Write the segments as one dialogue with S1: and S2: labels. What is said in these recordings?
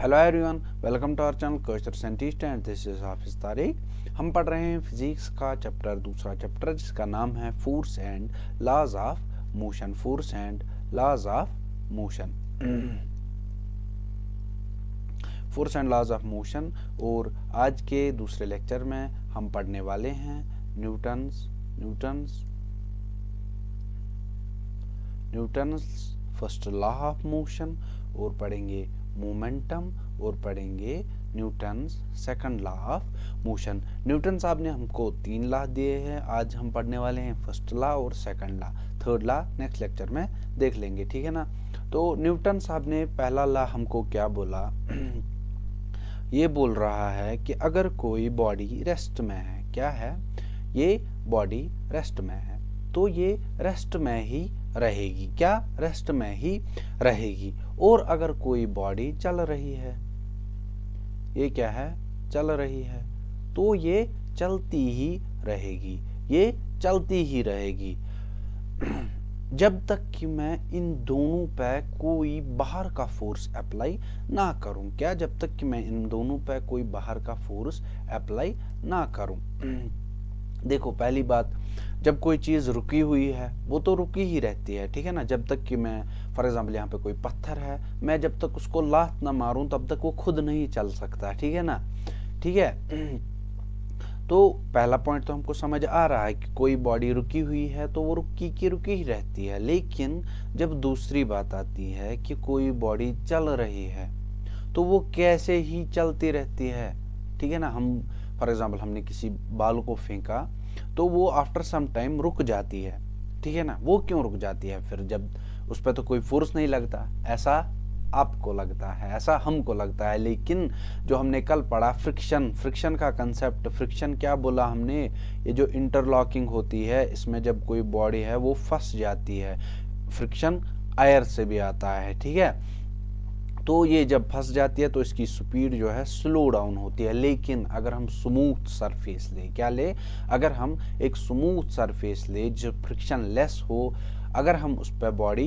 S1: Hello everyone, welcome to our channel culture scientist and this is Hafiz Tariq. हम पढ़ रहे हैं फिजिक्स का दूसरा चैप्टर जिसका नाम है force and laws of motion. Force and laws of motion force and laws of motion. और आज के दूसरे लेक्चर में हम पढ़ने वाले हैं Newton's first law of motion, और पढ़ेंगे मोमेंटम, और पढ़ेंगे Newton's second law of motion. Newton साहब ने हमको 3 लॉ दिए हैं। आज हम पढ़ने वाले हैं फर्स्ट लॉ और second law. Third law next lecture में देख लेंगे, ठीक है ना। तो न्यूटन साहब ने पहला लॉ हमको क्या बोला ये बोल रहा है कि अगर कोई बॉडी रेस्ट में है, क्या है, ये बॉडी रेस्ट में है तो ये रेस्ट में ही रहेगी। क्या? रेस्ट में ही रहेगी। और अगर कोई बॉडी चल रही है, ये क्या है, चल रही है, तो ये चलती ही रहेगी, ये चलती ही रहेगी जब तक कि मैं इन दोनों पे कोई बाहर का फोर्स अप्लाई ना करूं। क्या? जब तक कि मैं इन दोनों पे कोई बाहर का फोर्स अप्लाई ना करूं। देखो, पहली बात, जब कोई चीज़ रुकी हुई है वो तो रुकी ही रहती है, ठीक है ना। जब तक कि मैं फॉर एग्जांपल यहाँ पे कोई पत्थर है, मैं जब तक उसको लात ना मारूं तब तक वो खुद नहीं चल सकता, ठीक है ना। ठीक है, तो पहला पॉइंट तो हमको समझ आ रहा है कि कोई बॉडी रुकी हुई है तो वो रुकी की रुकी ही रहती है। लेकिन जब दूसरी बात आती है कि कोई बॉडी चल रही है तो वो कैसे ही चलती रहती है, ठीक है ना। हम फॉर एग्जांपल हमने किसी बाल को फेंका तो वो आफ्टर सम टाइम रुक जाती है, ठीक है ना। वो क्यों रुक जाती है? फिर जब उस पर तो कोई फोर्स नहीं लगता, ऐसा आपको लगता है, ऐसा हमको लगता है। लेकिन जो हमने कल पढ़ा फ्रिक्शन का कंसेप्ट, फ्रिक्शन क्या बोला हमने, ये जो इंटरलॉकिंग होती है इसमें जब कोई बॉडी है वो फंस जाती है, फ्रिक्शन एयर से भी आता है, ठीक है। तो ये जब फंस जाती है तो इसकी स्पीड जो है स्लो डाउन होती है। लेकिन अगर हम स्मूथ सरफेस ले, क्या ले, अगर हम एक स्मूथ सरफेस ले जो फ्रिक्शन लेस हो, अगर हम उस पर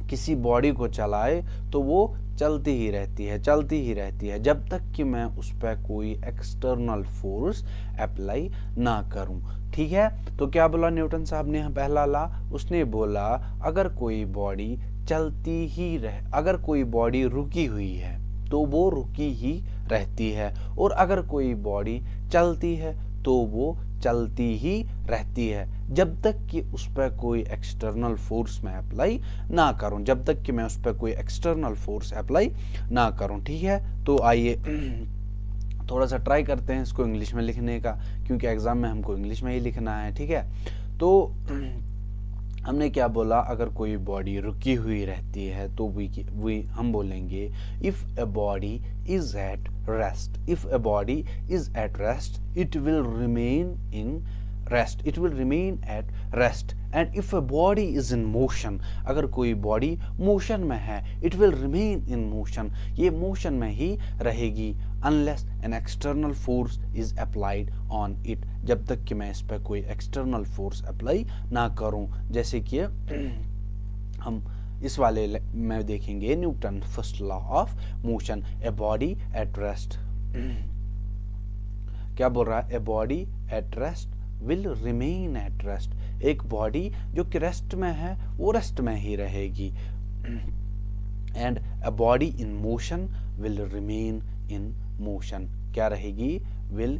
S1: किसी बॉडी को चलाए तो वो चलती ही रहती है, चलती ही रहती है जब तक कि मैं उस पर कोई एक्सटर्नल फोर्स अप्लाई ना करूं, ठीक है। तो क्या बोला न्यूटन साहब ने पहला लॉ? उसने बोला अगर कोई बॉडी चलती ही रहे, अगर कोई बॉडी रुकी हुई है तो वो रुकी ही रहती है, और अगर कोई बॉडी चलती है तो वो चलती ही रहती है जब तक कि उस पर कोई एक्सटर्नल फोर्स मैं अप्लाई ना करूं, जब तक कि मैं उस पर कोई एक्सटर्नल फोर्स अप्लाई ना करूं, ठीक है। तो आइए थोड़ा सा ट्राई करते हैं इसको इंग्लिश में लिखने का, क्योंकि एग्जाम में हमको इंग्लिश में ही लिखना है, ठीक है। तो हमने क्या बोला, अगर कोई बॉडी रुकी हुई रहती है तो हम बोलेंगे if a body is at rest, if a body is at rest it will remain in rest, it will remain at rest. And if a body is in motion, अगर कोई बॉडी मोशन में है, it will remain in motion, ये motion में ही रहेगी unless an external force is applied on it, जब तक कि मैं इस पर कोई एक्सटर्नल फोर्स अप्लाई ना करूं। जैसे कि हम इस वाले में देखेंगे Newton first law of motion, a body at rest. क्या बोल रहा है? A body at rest will remain at rest, एक बॉडी जो कि रेस्ट में है वो रेस्ट में ही रहेगी। And a body in motion will remain in motion, क्या रहेगी? Will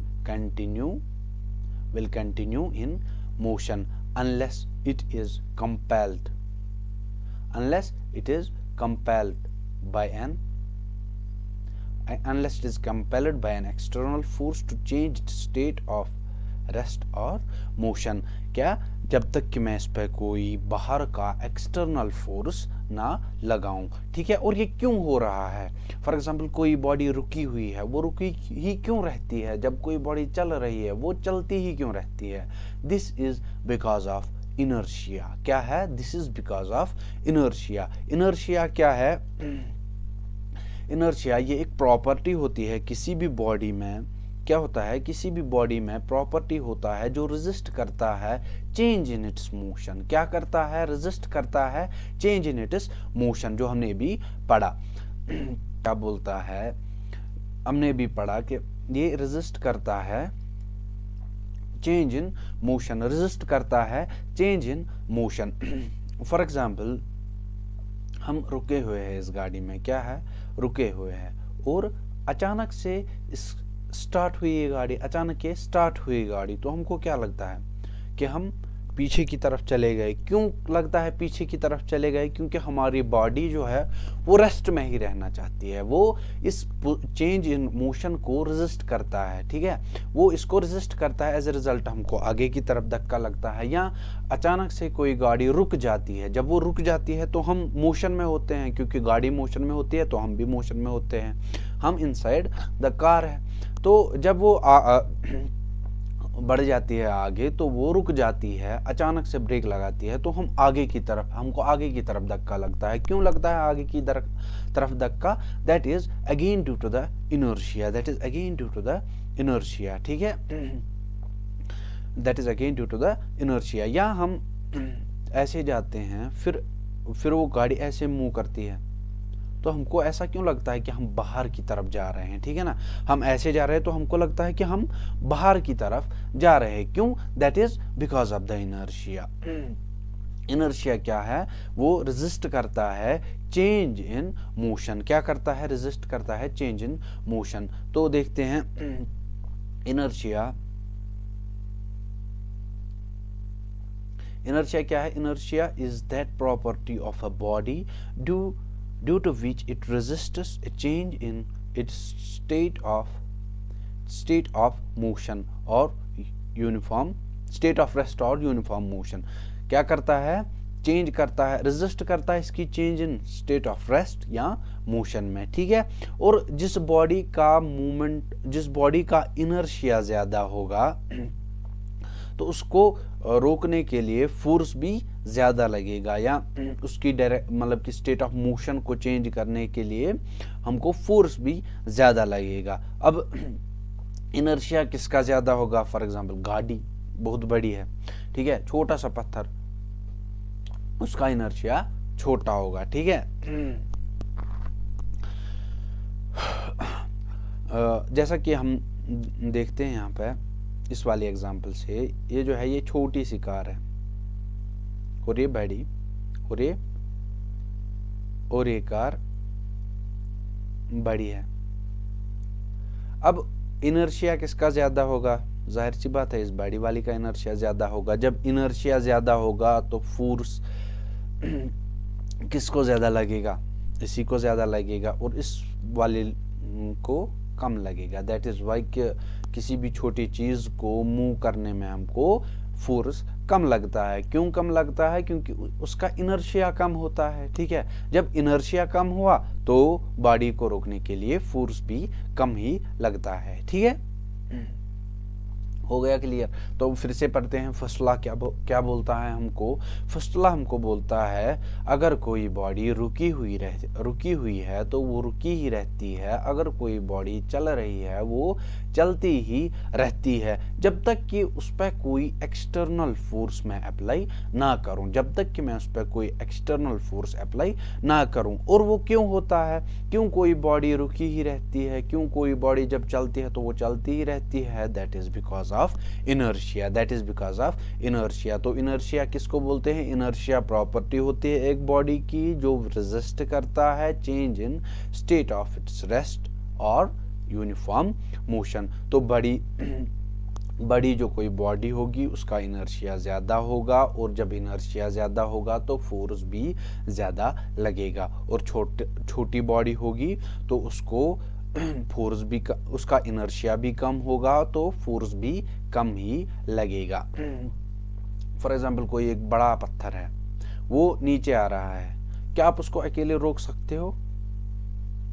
S1: continue in motion unless it is compelled, unless it is compelled by an external force to change its state of rest or motion। क्या? जब तक कि मैं इस पर कोई बाहर का एक्सटर्नल फोर्स ना लगाऊं, ठीक है। और ये क्यों हो रहा है? फॉर एग्जांपल कोई बॉडी रुकी हुई है, वो रुकी ही क्यों रहती है? जब कोई बॉडी चल रही है वो चलती ही क्यों रहती है? This is because of inertia. क्या है? This is because of inertia. Inertia क्या है? इनर्शिया ये एक प्रॉपर्टी होती है किसी भी बॉडी में। क्या होता है? किसी भी बॉडी में प्रॉपर्टी होता है जो रेजिस्ट करता है चेंज इन इट्स मोशन। क्या करता है? रेजिस्ट करता है चेंज इन इट्स मोशन, जो हमने भी पढ़ा। क्या बोलता है, हमने भी पढ़ा कि ये रेजिस्ट करता है चेंज इन मोशन, रेजिस्ट करता है change in motion. For example हम रुके हुए हैं इस गाड़ी में, क्या है, रुके हुए हैं, और अचानक से इस स्टार्ट हुई ये गाड़ी, अचानक ये स्टार्ट हुई गाड़ी, तो हमको क्या लगता है कि हम पीछे की तरफ चले गए। क्यों लगता है पीछे की तरफ चले गए? क्योंकि हमारी बॉडी जो है वो रेस्ट में ही रहना चाहती है, वो इस चेंज इन मोशन को रेजिस्ट करता है, ठीक है, वो इसको रेजिस्ट करता है। एज ए रिजल्ट हमको आगे की तरफ धक्का लगता है, या अचानक से कोई गाड़ी रुक जाती है। जब वो रुक जाती है तो हम मोशन में होते हैं, क्योंकि गाड़ी मोशन में होती है तो हम भी मोशन में होते हैं, हम इनसाइड द कार है। तो जब वो बढ़ जाती है आगे तो वो रुक जाती है, अचानक से ब्रेक लगाती है, तो हम आगे की तरफ, हमको आगे की तरफ धक्का लगता है। क्यों लगता है आगे की तरफ धक्का? That is again due to the inertia, that is again due to the inertia, ठीक है, that is again due to the inertia. या हम ऐसे जाते हैं, फिर वो गाड़ी ऐसे मूव करती है, तो हमको ऐसा क्यों लगता है कि हम बाहर की तरफ जा रहे हैं, ठीक है ना, हम ऐसे जा रहे हैं तो हमको लगता है कि हम बाहर की तरफ जा रहे हैं। क्यों? That is because of the inertia. Inertia क्या है? वो रेजिस्ट करता है चेंज इन मोशन। क्या करता है? रेजिस्ट करता है चेंज इन मोशन। तो देखते हैं इनर्शिया क्या है? Inertia is that property of a body due to which it resists a change in its state of motion or uniform state of rest or uniform motion। क्या करता है? Change करता है, रेजिस्ट करता है इसकी change in state of rest या motion में, ठीक है। और जिस बॉडी का मूवमेंट, जिस बॉडी का इनर्शिया ज्यादा होगा तो उसको रोकने के लिए फोर्स भी ज्यादा लगेगा, या उसकी डायरेक्ट मतलब कि स्टेट ऑफ मोशन को चेंज करने के लिए हमको फोर्स भी ज्यादा लगेगा। अब इनर्शिया किसका ज्यादा होगा? फॉर एग्जांपल गाड़ी बहुत बड़ी है, ठीक है, छोटा सा पत्थर, उसका इनर्शिया छोटा होगा, ठीक है। जैसा कि हम देखते हैं यहाँ पे इस वाले एग्जाम्पल से, ये जो है ये छोटी सी कार है और ये बड़ी, और ये कार बड़ी है। अब इनर्शिया किसका ज्यादा होगा? जाहिर सी बात है इस बड़ी वाली का इनर्शिया ज्यादा होगा। जब इनर्शिया ज्यादा होगा तो फोर्स किसको ज्यादा लगेगा? इसी को ज्यादा लगेगा, और इस वाले को कम लगेगा। दैट इज वाई किसी भी छोटी चीज को मूव करने में हमको फोर्स कम लगता है। क्यों कम लगता है? क्योंकि उसका इनर्शिया कम होता है, ठीक है। जब इनर्शिया कम हुआ तो बॉडी को रोकने के लिए फोर्स भी कम ही लगता है, ठीक है। हो गया क्लियर? तो फिर से पढ़ते हैं फर्स्ट लॉ क्या बोलता है हमको। फर्स्ट लॉ हमको बोलता है अगर कोई बॉडी रुकी हुई है तो वो रुकी ही रहती है, अगर कोई बॉडी चल रही है वो चलती ही रहती है, जब तक कि उस पर कोई एक्सटर्नल फोर्स मैं अप्लाई ना करूं, जब तक कि मैं उस पर कोई एक्सटर्नल फोर्स अप्लाई ना करूं। और वो क्यों होता है? क्यों कोई बॉडी रुकी ही रहती है? क्यों कोई बॉडी जब चलती है तो वो चलती ही रहती है? That is because of inertia, that is because of inertia. तो इनर्शिया किसको बोलते हैं? इनर्शिया प्रॉपर्टी होती है एक बॉडी की जो रेजिस्ट करता है change in state of its rest और यूनिफॉर्म मोशन। तो बड़ी जो कोई बॉडी होगी उसका इनर्शिया ज्यादा होगा, और जब इनर्शिया ज्यादा होगा तो फोर्स भी ज्यादा लगेगा। और छोटी बॉडी होगी तो उसको फोर्स भी उसका इनर्शिया भी कम होगा तो फोर्स भी कम ही लगेगा। फॉर एग्जाम्पल कोई एक बड़ा पत्थर है, वो नीचे आ रहा है, क्या आप उसको अकेले रोक सकते हो?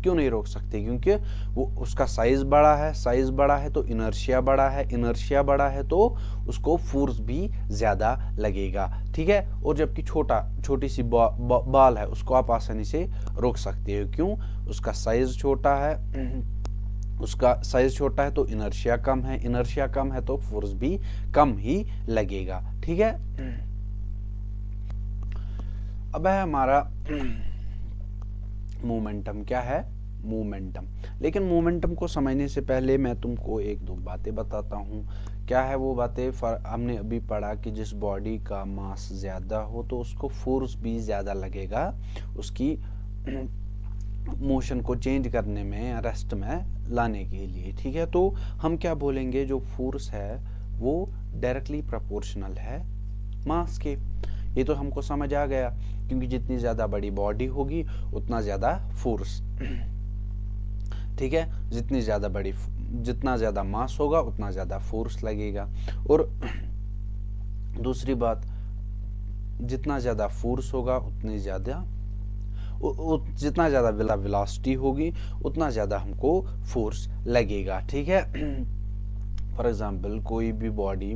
S1: क्यों नहीं रोक सकते? क्योंकि वो उसका साइज बड़ा है तो इनर्शिया बड़ा है, इनर्शिया बड़ा है तो उसको फोर्स भी ज्यादा लगेगा, ठीक है। और जबकि छोटी सी बॉल है उसको आप आसानी से रोक सकते हो। क्यों? उसका साइज छोटा है, तो इनर्शिया कम है, इनर्शिया कम है तो फोर्स भी कम ही लगेगा, ठीक है। अब है हमारा मोमेंटम। क्या है? मोमेंटम। लेकिन मोमेंटम को समझने से पहले मैं तुमको एक दो बातें बताता हूँ। क्या है वो बातें? हमने अभी पढ़ा कि जिस बॉडी का मास ज़्यादा हो तो उसको फोर्स भी ज़्यादा लगेगा उसकी मोशन को चेंज करने में या रेस्ट में लाने के लिए, ठीक है। तो हम क्या बोलेंगे, जो फोर्स है वो डायरेक्टली प्रोपोर्शनल है मास के। ये तो हमको समझ आ गया, क्योंकि जितनी ज़्यादा बड़ी बॉडी होगी उतना ज़्यादा फोर्स, ठीक है। जितना ज़्यादा मास होगा उतना ज़्यादा फोर्स लगेगा। और दूसरी बात, जितना ज़्यादा फोर्स होगा जितना ज़्यादा वेलोसिटी होगी उतना ज़्यादा हमको फोर्स लगेगा, ठीक है। फॉर एग्जांपल कोई भी बॉडी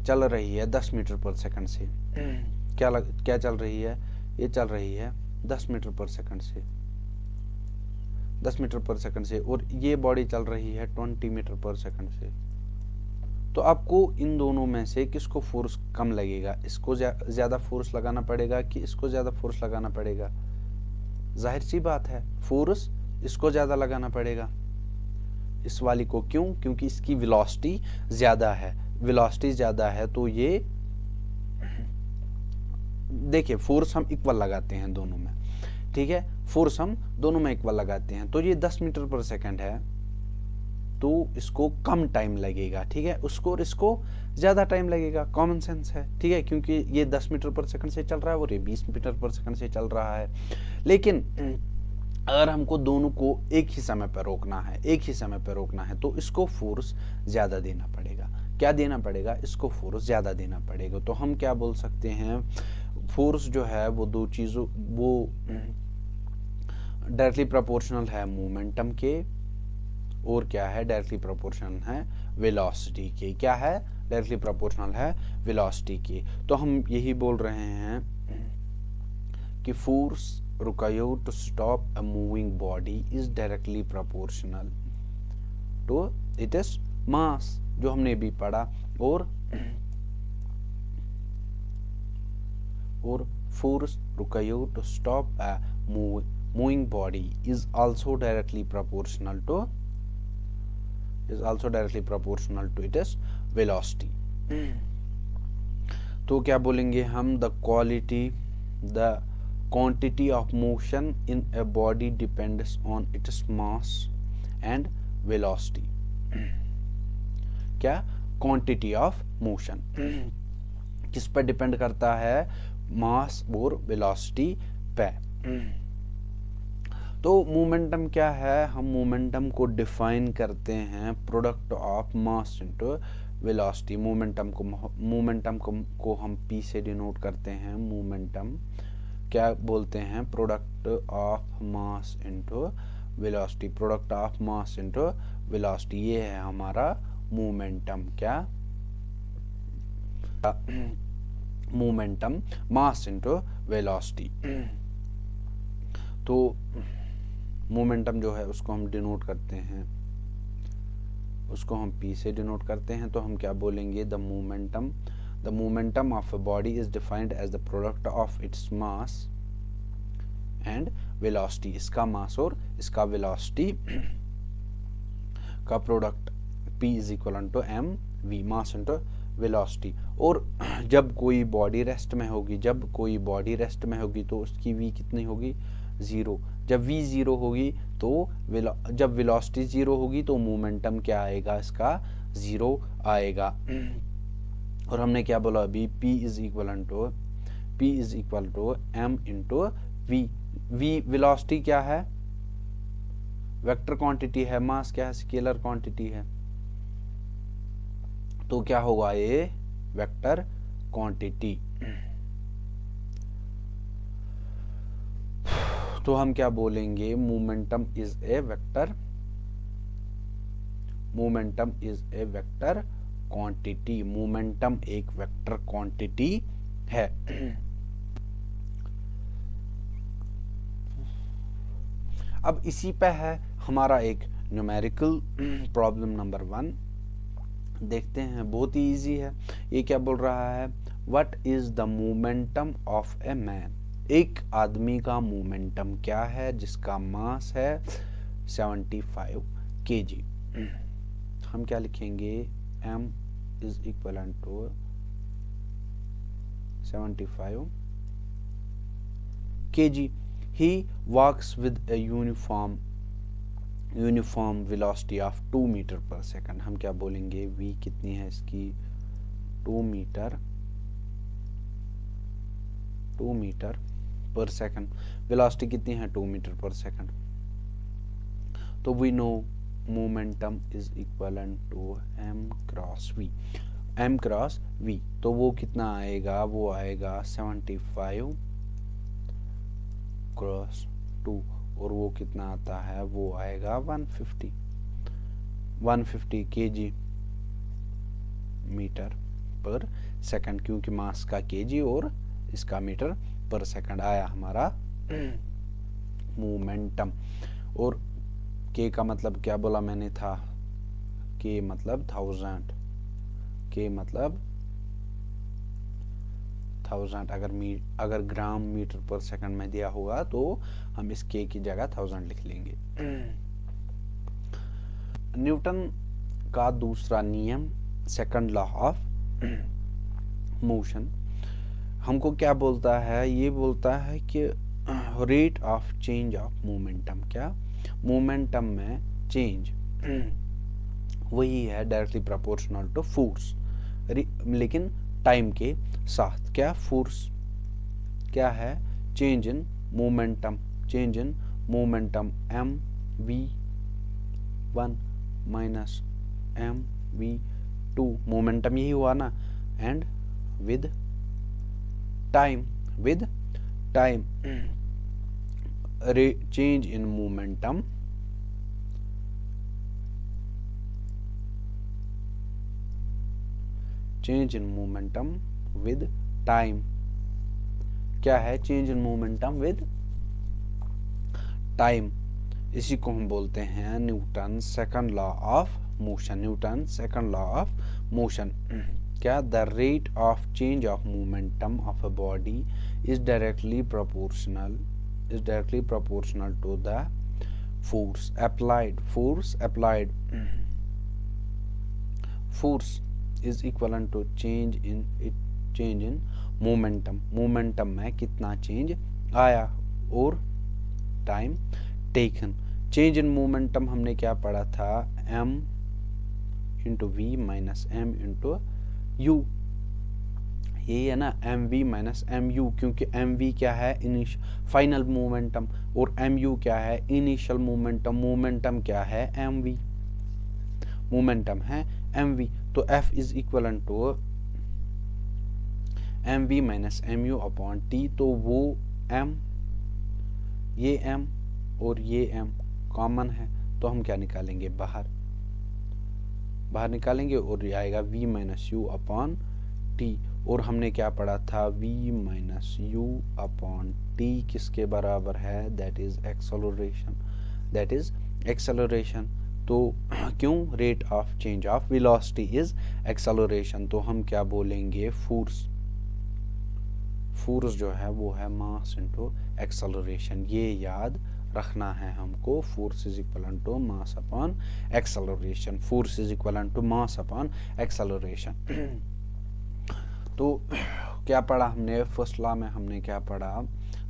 S1: चल रही है 10 मीटर पर सेकंड से, क्या चल रही है? ये चल रही है 10 मीटर पर सेकंड से, 10 मीटर पर सेकंड से, और ये बॉडी चल रही है 20 मीटर पर सेकंड से। तो आपको इन दोनों में से किसको फोर्स कम लगेगा? इसको ज़्यादा फोर्स लगाना पड़ेगा कि इसको ज़्यादा फोर्स लगाना पड़ेगा? जाहिर सी बात है, फोर्स इसको ज़्यादा लगाना पड़ेगा, इस वाली को। क्यों? क्योंकि इसकी वेलोसिटी ज़्यादा है। वेलोसिटी ज़्यादा है तो ये, देखिए फोर्स हम इक्वल लगाते हैं दोनों में, ठीक है। फोर्स हम दोनों में इक्वल लगाते हैं। तो ये 10 मीटर पर सेकंड है तो इसको कम टाइम लगेगा, ठीक है। उसको और इसको ज़्यादा टाइम लगेगा, कॉमन सेंस है, ठीक है। क्योंकि ये 10 मीटर पर सेकंड से चल रहा है और ये 20 मीटर पर सेकंड से चल रहा है। लेकिन अगर हमको दोनों को एक ही समय पर रोकना है तो इसको फोर्स ज़्यादा देना पड़ेगा। क्या देना पड़ेगा? इसको फोर्स ज़्यादा देना पड़ेगा। तो हम क्या बोल सकते हैं, फोर्स जो है वो दो चीज़ों, वो डायरेक्टली प्रोपोर्शनल है मोमेंटम के, और क्या है? डायरेक्टली प्रोपोर्शनल है वेलोसिटी के। क्या है? डायरेक्टली प्रोपोर्शनल है वेलोसिटी के। तो हम यही बोल रहे हैं कि force required to stop a moving body is directly proportional to its mass, जो हमने भी पढ़ा। और force required to stop a moving body is also directly proportional to its velocity। तो क्या बोलेंगे हम? the quantity of motion in a body depends on its mass and velocity। क्या? quantity of motion किस पर डिपेंड करता है? मास और वेलोसिटी पे। तो मोमेंटम क्या है? हम मोमेंटम को डिफाइन करते हैं product of mass into velocity. Momentum को हम पी से डिनोट करते हैं। मोमेंटम क्या बोलते हैं? Product of mass into velocity. Product of mass into velocity, ये है हमारा मोमेंटम। क्या? Momentum, mass into velocity. तो मोमेंटम जो है उसको हम डिनोट करते हैं, उसको हम पी से डिनोट करते हैं। तो हम क्या बोलेंगे? The momentum of a body is defined as the product of its mass and velocity। इसका मास और इसका वेलोसिटी का product P is equal to mv, mass into velocity. और जब कोई बॉडी रेस्ट में होगी तो उसकी v कितनी होगी? 0। जब v 0 होगी तो जब वेलोसिटी 0 होगी तो मोमेंटम क्या आएगा? इसका 0 आएगा। और हमने क्या बोला अभी? P is equal to m into v। Velocity क्या है? वेक्टर क्वांटिटी है। मास क्या है? स्केलर क्वांटिटी है। तो क्या होगा? ये वेक्टर क्वांटिटी। तो हम क्या बोलेंगे? Momentum is a vector quantity. Momentum एक वेक्टर क्वांटिटी है। अब इसी पे है हमारा एक न्यूमेरिकल प्रॉब्लम नंबर 1। देखते हैं, बहुत ही इजी है। ये क्या बोल रहा है? What is the momentum of a man? एक आदमी का मोमेंटम क्या है जिसका मास है 75 kg। हम क्या लिखेंगे, m is equal to 75 kg। he walks with a uniform velocity of 2 metre पर सेकंड। हम क्या बोलेंगे, v कितनी है इसकी 2 मीटर पर सेकंड, वेलोसिटी कितनी है 2 मीटर पर सेकंड। तो we know momentum is equal to m cross v। तो वो कितना आएगा, वो आएगा 75 क्रॉस 2, और वो कितना आता है, वो आएगा 150 kg मीटर पर सेकंड, क्योंकि मास का kg और इसका मीटर पर सेकंड आया हमारा मोमेंटम। और k का मतलब क्या बोला मैंने था, k मतलब 1000, k मतलब 1000। अगर ग्राम मीटर पर सेकंड में दिया होगा तो हम इस k की जगह 1000 लिख लेंगे। न्यूटन का दूसरा नियम, सेकंड लॉ ऑफ मोशन, हमको क्या बोलता है, ये बोलता है कि rate of change of momentum, क्या मोमेंटम में चेंज वही है डायरेक्टली प्रोपोर्शनल टू फोर्स, लेकिन टाइम के साथ। क्या फोर्स क्या है, change in momentum mv1 minus mv2, momentum यही हुआ ना, and with time change in momentum with time. क्या है change in momentum with time, इसी को हम बोलते हैं Newton second law of motion. क्या, the rate of change of momentum of a body is directly proportional to the force is equal to change in momentum में कितना change आया और time taken. Change in momentum हमने क्या पढ़ा था, m into v minus m into u, यही है ना, mv माइनस mu, क्योंकि mv क्या है फाइनल मोमेंटम और mu क्या है इनिशियल मोमेंटम क्या है mv तो f is equal to mv minus mu upon t। तो वो m, ये m और ये m कॉमन है, तो हम क्या निकालेंगे, बाहर निकालेंगे, और ये आएगा v minus you upon t। और हमने क्या पढ़ा था, v minus you upon t किसके बराबर है, दैट इज एक्सेलरेशन। तो क्यों, rate of change of velocity is acceleration. तो हम क्या बोलेंगे, फोर्स जो है वो है मास इनटू एक्सेलरेशन, ये याद रखना है हमको। Force is equal to mass upon acceleration. तो क्या पढ़ा हमने, फर्स्ट लॉ में हमने क्या पढ़ा,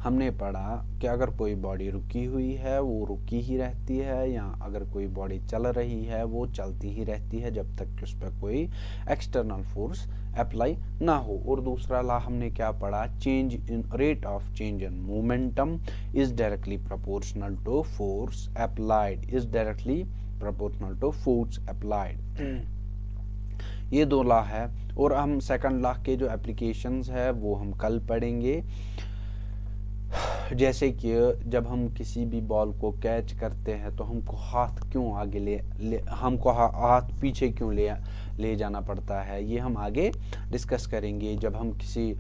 S1: हमने पढ़ा कि अगर कोई बॉडी रुकी हुई है वो रुकी ही रहती है, या अगर कोई बॉडी चल रही है वो चलती ही रहती है जब तक कि उस पर कोई एक्सटर्नल फोर्स अप्लाई ना हो। और दूसरा लॉ हमने क्या पढ़ा, rate of change in momentum is directly proportional to force applied. ये दो लॉ है, और हम सेकंड लॉ के जो एप्लीकेशंस है वो हम कल पढ़ेंगे। जैसे कि जब हम किसी भी बॉल को कैच करते हैं तो हमको हाथ क्यों आगे हमको हाथ पीछे क्यों ले जाना पड़ता है, ये हम आगे डिस्कस करेंगे। जब हम किसी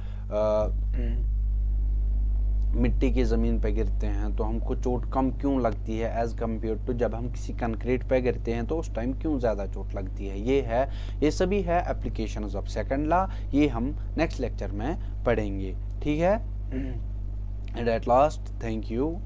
S1: मिट्टी की ज़मीन पे गिरते हैं तो हमको चोट कम क्यों लगती है एज कम्पेयर टू जब हम किसी कंक्रीट पे गिरते हैं तो उस टाइम क्यों ज़्यादा चोट लगती है। ये सभी है एप्लीकेशंस ऑफ सेकंड लॉ, ये हम नेक्स्ट लेक्चर में पढ़ेंगे, ठीक है। And at last, thank you.